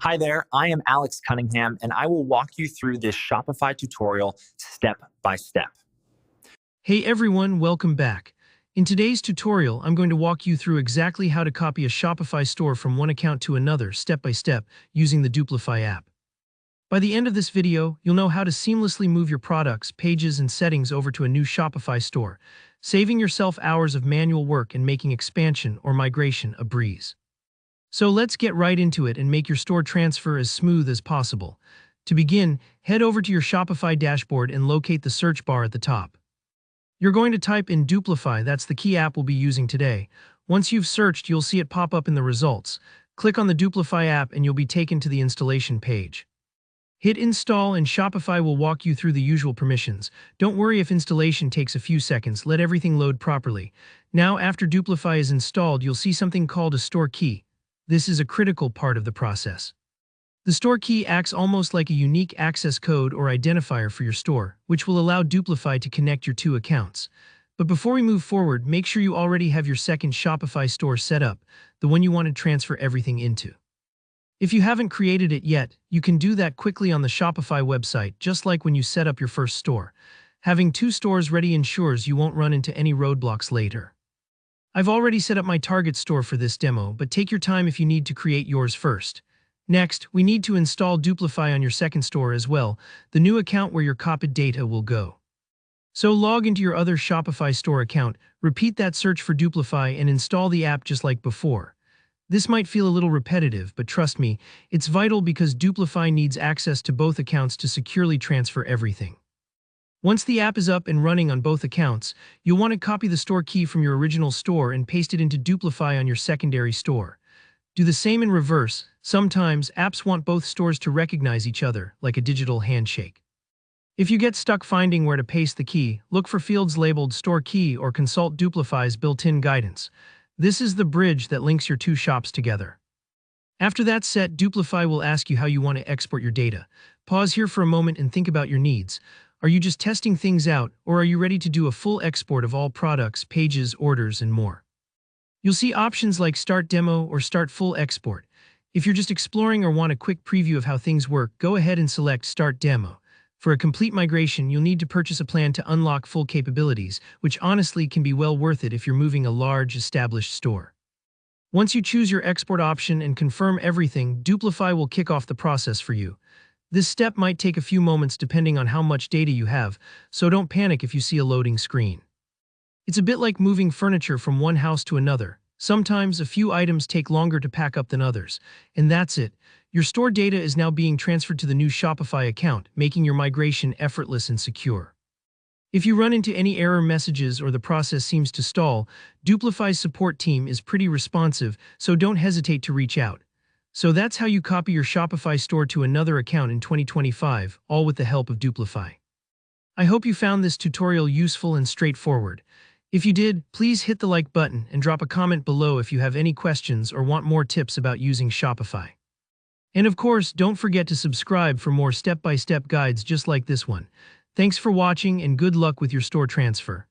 Hi there, I am Alex Cunningham, and I will walk you through this Shopify tutorial step by step. Hey everyone, welcome back. In today's tutorial, I'm going to walk you through exactly how to copy a Shopify store from one account to another step by step using the Duplify app. By the end of this video, you'll know how to seamlessly move your products, pages, and settings over to a new Shopify store, saving yourself hours of manual work and making expansion or migration a breeze. So let's get right into it and make your store transfer as smooth as possible. To begin, head over to your Shopify dashboard and locate the search bar at the top. You're going to type in Duplify, that's the key app we'll be using today. Once you've searched, you'll see it pop up in the results. Click on the Duplify app and you'll be taken to the installation page. Hit install and Shopify will walk you through the usual permissions. Don't worry if installation takes a few seconds, let everything load properly. Now, after Duplify is installed, you'll see something called a store key. This is a critical part of the process. The store key acts almost like a unique access code or identifier for your store, which will allow Duplify to connect your two accounts. But before we move forward, make sure you already have your second Shopify store set up, the one you want to transfer everything into. If you haven't created it yet, you can do that quickly on the Shopify website, just like when you set up your first store. Having two stores ready ensures you won't run into any roadblocks later. I've already set up my target store for this demo, but take your time if you need to create yours first. Next, we need to install Duplify on your second store as well, the new account where your copied data will go. So log into your other Shopify store account, repeat that search for Duplify and install the app just like before. This might feel a little repetitive, but trust me, it's vital because Duplify needs access to both accounts to securely transfer everything. Once the app is up and running on both accounts, you'll want to copy the store key from your original store and paste it into Duplify on your secondary store. Do the same in reverse. Sometimes, apps want both stores to recognize each other, like a digital handshake. If you get stuck finding where to paste the key, look for fields labeled Store Key or consult Duplify's built-in guidance. This is the bridge that links your two shops together. After that's set, Duplify will ask you how you want to export your data. Pause here for a moment and think about your needs. Are you just testing things out, or are you ready to do a full export of all products, pages, orders, and more? You'll see options like Start Demo or Start Full Export. If you're just exploring or want a quick preview of how things work, go ahead and select Start Demo. For a complete migration, you'll need to purchase a plan to unlock full capabilities, which honestly can be well worth it if you're moving a large, established store. Once you choose your export option and confirm everything, Duplify will kick off the process for you. This step might take a few moments depending on how much data you have, so don't panic if you see a loading screen. It's a bit like moving furniture from one house to another. Sometimes a few items take longer to pack up than others, and that's it. Your store data is now being transferred to the new Shopify account, making your migration effortless and secure. If you run into any error messages or the process seems to stall, Duplify's support team is pretty responsive, so don't hesitate to reach out. So that's how you copy your Shopify store to another account in 2025, all with the help of Duplify. I hope you found this tutorial useful and straightforward. If you did, please hit the like button and drop a comment below if you have any questions or want more tips about using Shopify. And of course, don't forget to subscribe for more step-by-step guides just like this one. Thanks for watching and good luck with your store transfer.